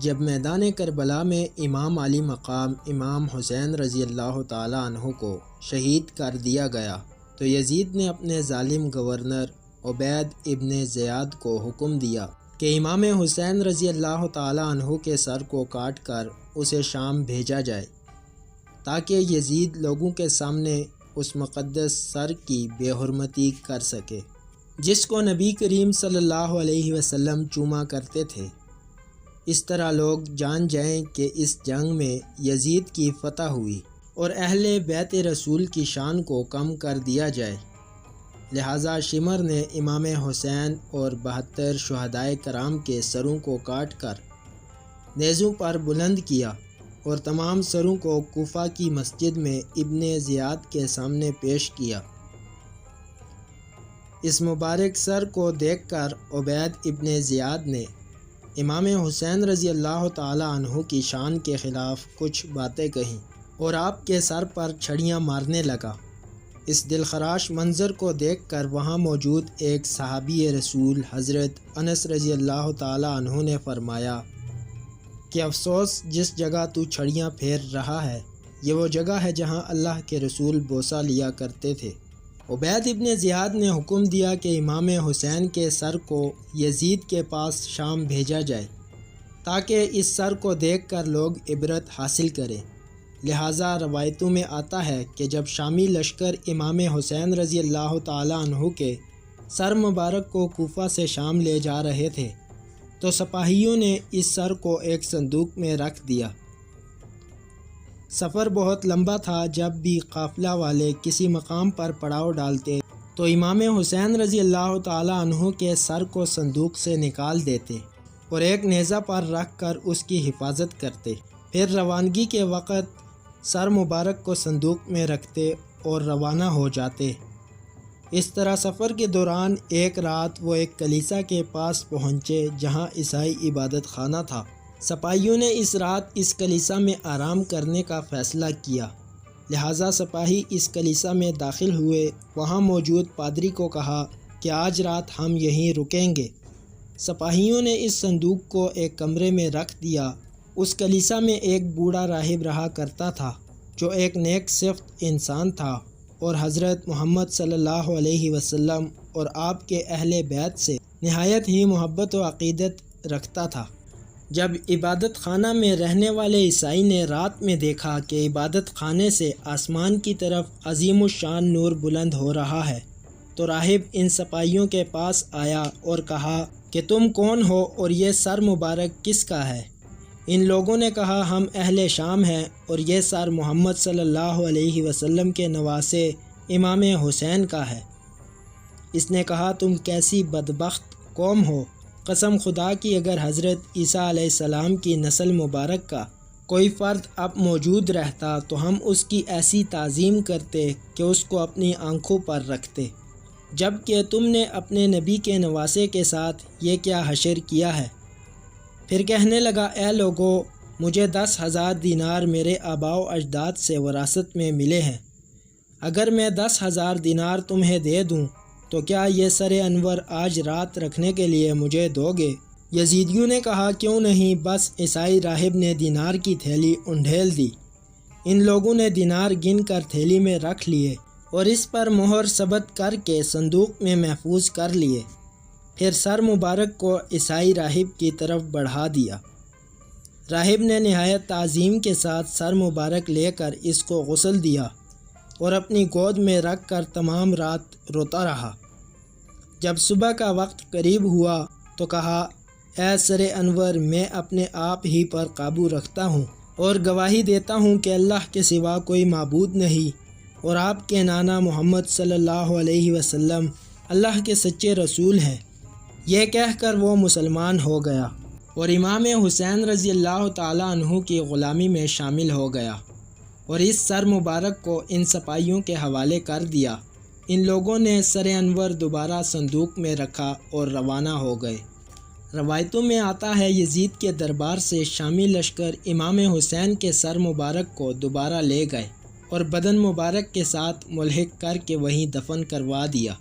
جب میدان کربلا میں امام علی مقام امام حسین رضی اللہ تعالیٰ عنہ کو شہید کر دیا گیا تو یزید نے اپنے ظالم گورنر عبید ابن زیاد کو حکم دیا کہ امام حسین رضی اللہ تعالیٰ عنہ کے سر کو کاٹ کر اسے شام بھیجا جائے تاکہ یزید لوگوں کے سامنے اس مقدس سر کی بے حرمتی کر سکے جس کو نبی کریم صلی اللہ علیہ وسلم چوما کرتے تھے۔ اس طرح لوگ جان جائیں کہ اس جنگ میں یزید کی فتح ہوئی اور اہل بیت رسول کی شان کو کم کر دیا جائے، لہٰذا شمر نے امام حسین اور 72 شہدائے کرام کے سروں کو کاٹ کر نیزوں پر بلند کیا اور تمام سروں کو کوفہ کی مسجد میں ابن زیاد کے سامنے پیش کیا۔ اس مبارک سر کو دیکھ کر عبید ابن زیاد نے امام حسین رضی اللہ تعالی عنہ کی شان کے خلاف کچھ باتیں کہیں اور آپ کے سر پر چھڑیاں مارنے لگا۔ اس دلخراش منظر کو دیکھ کر وہاں موجود ایک صحابی رسول حضرت انس رضی اللہ تعالی عنہ نے فرمایا کہ افسوس، جس جگہ تو چھڑیاں پھیر رہا ہے یہ وہ جگہ ہے جہاں اللہ کے رسول بوسہ لیا کرتے تھے۔ عبید ابن زیاد نے حکم دیا کہ امام حسین کے سر کو یزید کے پاس شام بھیجا جائے تاکہ اس سر کو دیکھ کر لوگ عبرت حاصل کریں۔ لہٰذا روایتوں میں آتا ہے کہ جب شامی لشکر امام حسین رضی اللہ تعالی عنہ کے سر مبارک کو کوفہ سے شام لے جا رہے تھے تو سپاہیوں نے اس سر کو ایک صندوق میں رکھ دیا۔ سفر بہت لمبا تھا۔ جب بھی قافلہ والے کسی مقام پر پڑاؤ ڈالتے تو امام حسین رضی اللہ تعالی عنہ کے سر کو صندوق سے نکال دیتے اور ایک نیزہ پر رکھ کر اس کی حفاظت کرتے، پھر روانگی کے وقت سر مبارک کو صندوق میں رکھتے اور روانہ ہو جاتے۔ اس طرح سفر کے دوران ایک رات وہ ایک کلیسا کے پاس پہنچے جہاں عیسائی عبادت خانہ تھا۔ سپاہیوں نے اس رات اس کلیسا میں آرام کرنے کا فیصلہ کیا، لہٰذا سپاہی اس کلیسا میں داخل ہوئے۔ وہاں موجود پادری کو کہا کہ آج رات ہم یہیں رکیں گے۔ سپاہیوں نے اس صندوق کو ایک کمرے میں رکھ دیا۔ اس کلیسا میں ایک بوڑھا راہب رہا کرتا تھا جو ایک نیک صفت انسان تھا اور حضرت محمد صلی اللہ علیہ وسلم اور آپ کے اہل بیت سے نہایت ہی محبت و عقیدت رکھتا تھا۔ جب عبادت خانہ میں رہنے والے عیسائی نے رات میں دیکھا کہ عبادت خانے سے آسمان کی طرف عظیم الشان نور بلند ہو رہا ہے تو راہب ان سپاہیوں کے پاس آیا اور کہا کہ تم کون ہو اور یہ سر مبارک کس کا ہے؟ ان لوگوں نے کہا ہم اہل شام ہیں اور یہ سر محمد صلی اللہ علیہ وسلم کے نواسے امام حسین کا ہے۔ اس نے کہا تم کیسی بدبخت قوم ہو، قسم خدا کی اگر حضرت عیسیٰ علیہ السلام کی نسل مبارک کا کوئی فرد اب موجود رہتا تو ہم اس کی ایسی تعظیم کرتے کہ اس کو اپنی آنکھوں پر رکھتے، جبکہ تم نے اپنے نبی کے نواسے کے ساتھ یہ کیا حشر کیا ہے؟ پھر کہنے لگا اے لوگو، مجھے 10,000 دینار میرے آباء و اجداد سے وراثت میں ملے ہیں۔ اگر میں 10,000 دینار تمہیں دے دوں تو کیا یہ سر انور آج رات رکھنے کے لیے مجھے دو گے؟ یزیدیوں نے کہا کیوں نہیں، بس عیسائی راہب نے دینار کی تھیلی انڈھیل دی۔ ان لوگوں نے دینار گن کر تھیلی میں رکھ لیے اور اس پر مہر ثبت کر کے صندوق میں محفوظ کر لیے، پھر سر مبارک کو عیسائی راہب کی طرف بڑھا دیا۔ راہب نے نہایت تعظیم کے ساتھ سر مبارک لے کر اس کو غسل دیا اور اپنی گود میں رکھ کر تمام رات روتا رہا۔ جب صبح کا وقت قریب ہوا تو کہا اے سر انور، میں اپنے آپ ہی پر قابو رکھتا ہوں اور گواہی دیتا ہوں کہ اللہ کے سوا کوئی معبود نہیں اور آپ کے نانا محمد صلی اللہ علیہ وسلم اللہ کے سچے رسول ہیں۔ یہ کہہ کر وہ مسلمان ہو گیا اور امام حسین رضی اللہ تعالی عنہ کی غلامی میں شامل ہو گیا اور اس سر مبارک کو ان سپاہیوں کے حوالے کر دیا۔ ان لوگوں نے سر انور دوبارہ صندوق میں رکھا اور روانہ ہو گئے۔ روایتوں میں آتا ہے یزید کے دربار سے شامی لشکر امام حسین کے سر مبارک کو دوبارہ لے گئے اور بدن مبارک کے ساتھ ملحق کر کے وہیں دفن کروا دیا۔